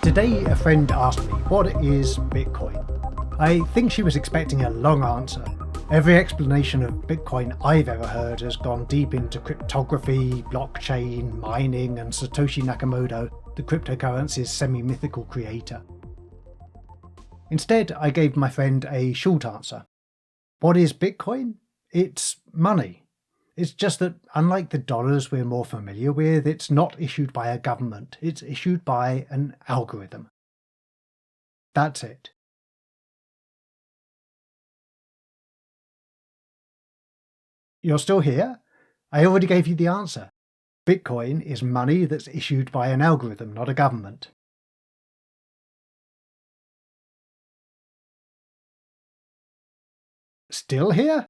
Today a friend asked me, what is Bitcoin? I think she was expecting a long answer. Every explanation of Bitcoin I've ever heard has gone deep into cryptography, blockchain, mining, and Satoshi Nakamoto, the cryptocurrency's semi-mythical creator. Instead, I gave my friend a short answer. What is Bitcoin? It's money. It's just that, unlike the dollars we're more familiar with, it's not issued by a government. It's issued by an algorithm. That's it. You're still here? I already gave you the answer. Bitcoin is money that's issued by an algorithm, not a government. Still here?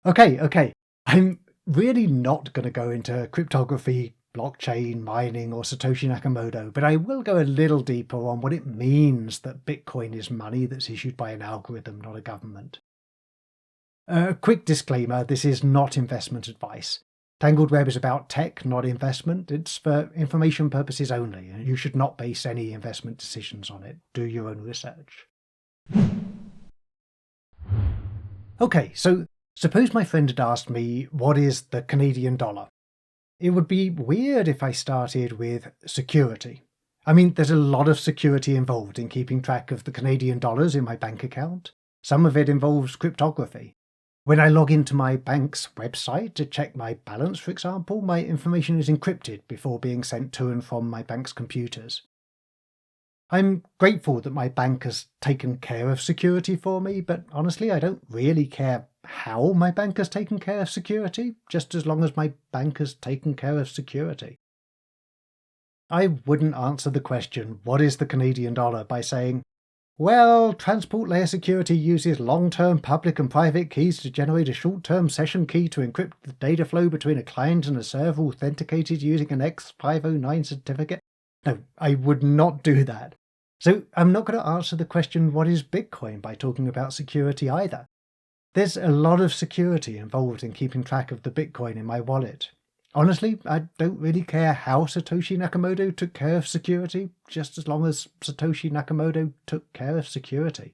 Okay. I'm really not going to go into cryptography, blockchain, mining, or Satoshi Nakamoto, but I will go a little deeper on what it means that Bitcoin is money that's issued by an algorithm, not a government. A quick disclaimer, this is not investment advice. Tangled Web is about tech, not investment. It's for information purposes only, and you should not base any investment decisions on it. Do your own research. Okay, so suppose my friend had asked me, what is the Canadian dollar? It would be weird if I started with security. I mean, there's a lot of security involved in keeping track of the Canadian dollars in my bank account. Some of it involves cryptography. When I log into my bank's website to check my balance, for example, my information is encrypted before being sent to and from my bank's computers. I'm grateful that my bank has taken care of security for me, but honestly, I don't really care how my bank has taken care of security, just as long as my bank has taken care of security. I wouldn't answer the question, what is the Canadian dollar, by saying, well, transport layer security uses long-term public and private keys to generate a short-term session key to encrypt the data flow between a client and a server authenticated using an X509 certificate. No, I would not do that. So I'm not going to answer the question, what is Bitcoin, by talking about security either. There's a lot of security involved in keeping track of the Bitcoin in my wallet. Honestly, I don't really care how Satoshi Nakamoto took care of security, just as long as Satoshi Nakamoto took care of security.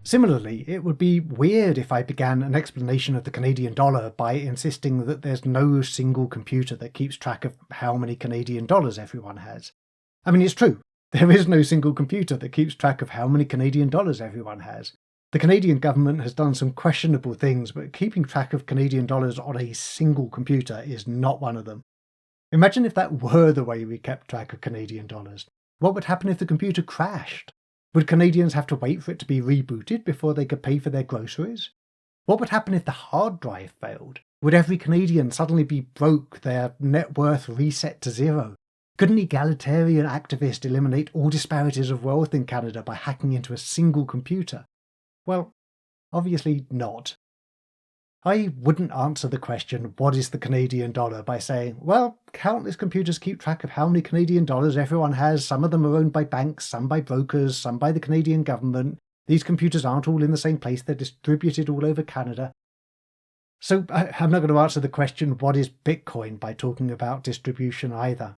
Similarly, it would be weird if I began an explanation of the Canadian dollar by insisting that there's no single computer that keeps track of how many Canadian dollars everyone has. I mean, it's true. There is no single computer that keeps track of how many Canadian dollars everyone has. The Canadian government has done some questionable things, but keeping track of Canadian dollars on a single computer is not one of them. Imagine if that were the way we kept track of Canadian dollars. What would happen if the computer crashed? Would Canadians have to wait for it to be rebooted before they could pay for their groceries? What would happen if the hard drive failed? Would every Canadian suddenly be broke, their net worth reset to zero? Could an egalitarian activist eliminate all disparities of wealth in Canada by hacking into a single computer? Well, obviously not. I wouldn't answer the question, what is the Canadian dollar, by saying, well, countless computers keep track of how many Canadian dollars everyone has. Some of them are owned by banks, some by brokers, some by the Canadian government. These computers aren't all in the same place, they're distributed all over Canada. So I'm not going to answer the question, what is Bitcoin, by talking about distribution either.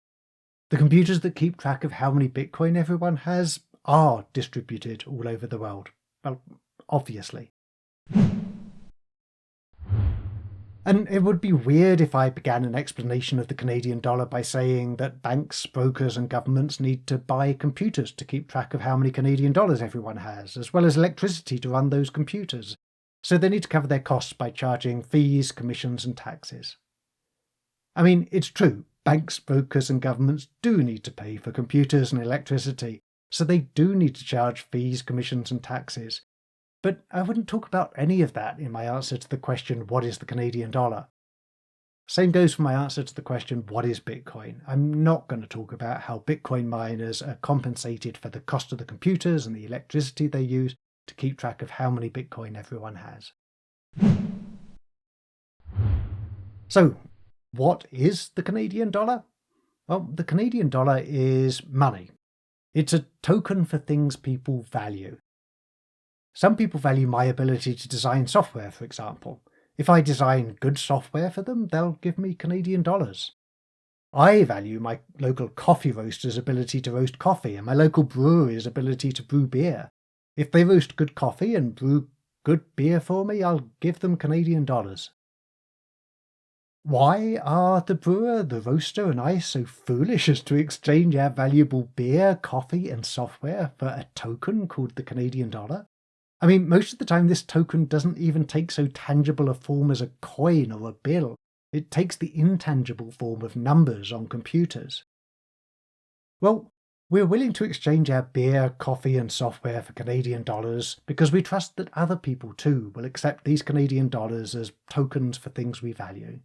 The computers that keep track of how many Bitcoin everyone has are distributed all over the world. Well, obviously. And it would be weird if I began an explanation of the Canadian dollar by saying that banks, brokers and governments need to buy computers to keep track of how many Canadian dollars everyone has, as well as electricity to run those computers. So they need to cover their costs by charging fees, commissions and taxes. I mean, it's true, banks, brokers and governments do need to pay for computers and electricity, so they do need to charge fees, commissions and taxes. But I wouldn't talk about any of that in my answer to the question, what is the Canadian dollar? Same goes for my answer to the question, what is Bitcoin? I'm not going to talk about how Bitcoin miners are compensated for the cost of the computers and the electricity they use to keep track of how many Bitcoin everyone has. So, what is the Canadian dollar? Well, the Canadian dollar is money. It's a token for things people value. Some people value my ability to design software, for example. If I design good software for them, they'll give me Canadian dollars. I value my local coffee roaster's ability to roast coffee and my local brewery's ability to brew beer. If they roast good coffee and brew good beer for me, I'll give them Canadian dollars. Why are the brewer, the roaster, and I so foolish as to exchange our valuable beer, coffee, and software for a token called the Canadian dollar? I mean, most of the time this token doesn't even take so tangible a form as a coin or a bill. It takes the intangible form of numbers on computers. Well, we're willing to exchange our beer, coffee, and software for Canadian dollars because we trust that other people too will accept these Canadian dollars as tokens for things we value.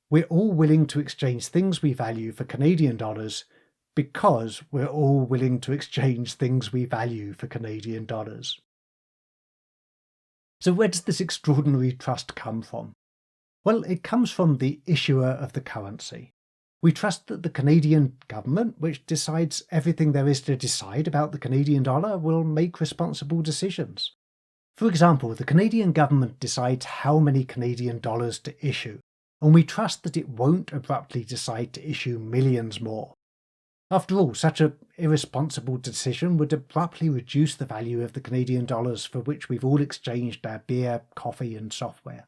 We're all willing to exchange things we value for Canadian dollars because we're all willing to exchange things we value for Canadian dollars. So where does this extraordinary trust come from? Well, it comes from the issuer of the currency. We trust that the Canadian government, which decides everything there is to decide about the Canadian dollar, will make responsible decisions. For example, the Canadian government decides how many Canadian dollars to issue, and we trust that it won't abruptly decide to issue millions more. After all, such an irresponsible decision would abruptly reduce the value of the Canadian dollars for which we've all exchanged our beer, coffee, and software.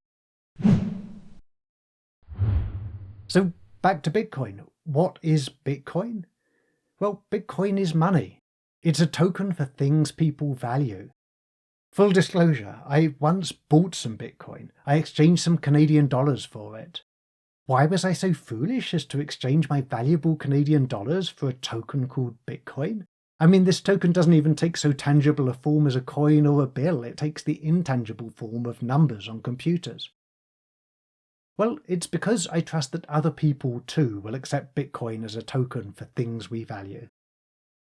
So back to Bitcoin. What is Bitcoin? Well, Bitcoin is money. It's a token for things people value. Full disclosure, I once bought some Bitcoin. I exchanged some Canadian dollars for it. Why was I so foolish as to exchange my valuable Canadian dollars for a token called Bitcoin? I mean, this token doesn't even take so tangible a form as a coin or a bill. It takes the intangible form of numbers on computers. Well, it's because I trust that other people too will accept Bitcoin as a token for things we value.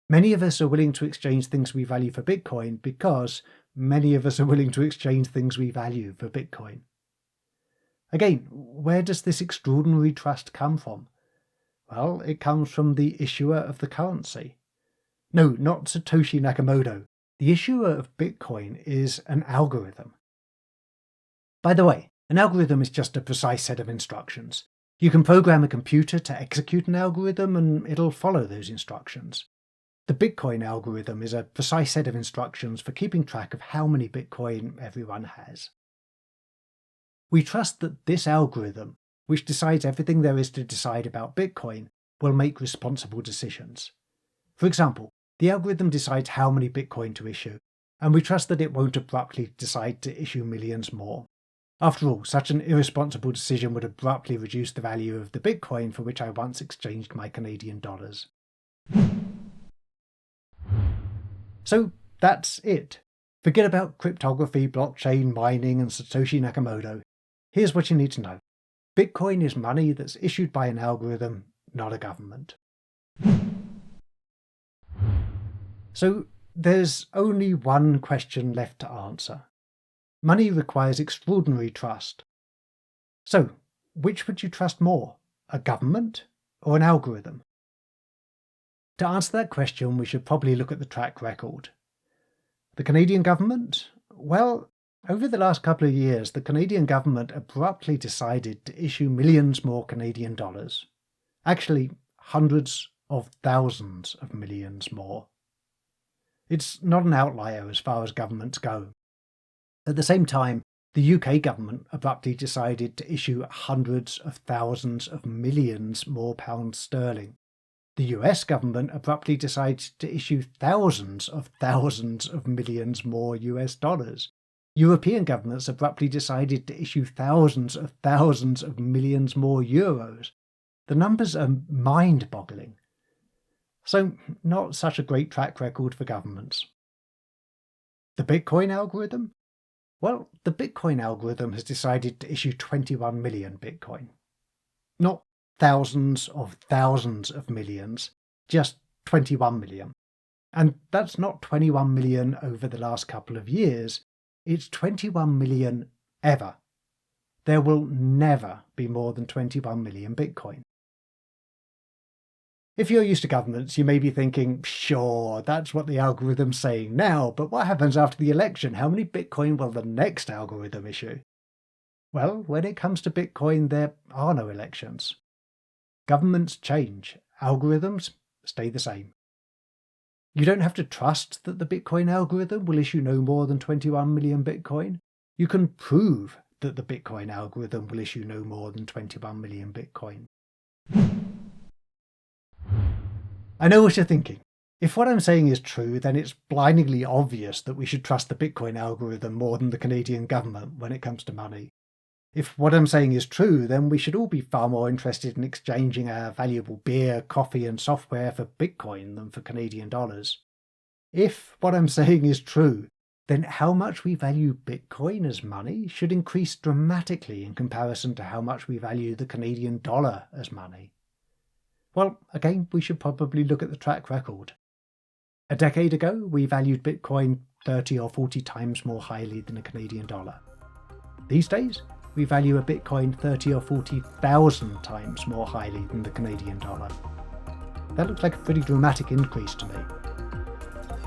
Many of us are willing to exchange things we value for Bitcoin because many of us are willing to exchange things we value for Bitcoin. Again, where does this extraordinary trust come from? Well, it comes from the issuer of the currency. No, not Satoshi Nakamoto. The issuer of Bitcoin is an algorithm. By the way, an algorithm is just a precise set of instructions. You can program a computer to execute an algorithm and it'll follow those instructions. The Bitcoin algorithm is a precise set of instructions for keeping track of how many Bitcoin everyone has. We trust that this algorithm, which decides everything there is to decide about Bitcoin, will make responsible decisions. For example, the algorithm decides how many Bitcoin to issue, and we trust that it won't abruptly decide to issue millions more. After all, such an irresponsible decision would abruptly reduce the value of the Bitcoin for which I once exchanged my Canadian dollars. So that's it. Forget about cryptography, blockchain, mining, and Satoshi Nakamoto. Here's what you need to know. Bitcoin is money that's issued by an algorithm, not a government. So there's only one question left to answer. Money requires extraordinary trust. So, which would you trust more, a government or an algorithm? To answer that question, we should probably look at the track record. The Canadian government? Well, over the last couple of years, the Canadian government abruptly decided to issue millions more Canadian dollars. Actually, hundreds of thousands of millions more. It's not an outlier as far as governments go. At the same time, the UK government abruptly decided to issue hundreds of thousands of millions more pounds sterling. The US government abruptly decided to issue thousands of millions more US dollars. European governments abruptly decided to issue thousands of millions more euros. The numbers are mind-boggling. So, not such a great track record for governments. The Bitcoin algorithm? Well, the Bitcoin algorithm has decided to issue 21 million Bitcoin. Not thousands of millions, just 21 million. And that's not 21 million over the last couple of years, it's 21 million ever. There will never be more than 21 million Bitcoin. If you're used to governments, you may be thinking, sure, that's what the algorithm's saying now, but what happens after the election? How many Bitcoin will the next algorithm issue? Well, when it comes to Bitcoin, there are no elections. Governments change, algorithms stay the same. You don't have to trust that the Bitcoin algorithm will issue no more than 21 million Bitcoin. You can prove that the Bitcoin algorithm will issue no more than 21 million Bitcoin. I know what you're thinking. If what I'm saying is true, then it's blindingly obvious that we should trust the Bitcoin algorithm more than the Canadian government when it comes to money. If what I'm saying is true, then we should all be far more interested in exchanging our valuable beer, coffee and software for Bitcoin than for Canadian dollars. If what I'm saying is true, then how much we value Bitcoin as money should increase dramatically in comparison to how much we value the Canadian dollar as money. Well, again, we should probably look at the track record. A decade ago, we valued Bitcoin 30 or 40 times more highly than a Canadian dollar. These days, we value a Bitcoin 30 or 40,000 times more highly than the Canadian dollar. That looks like a pretty dramatic increase to me.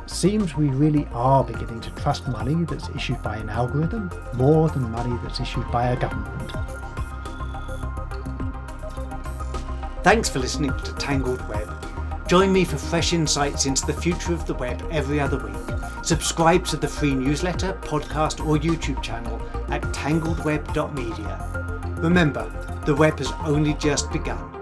Seems we really are beginning to trust money that's issued by an algorithm more than money that's issued by a government. Thanks for listening to Tangled Web. Join me for fresh insights into the future of the web every other week. Subscribe to the free newsletter, podcast or YouTube channel at tangledweb.media. Remember, the web has only just begun.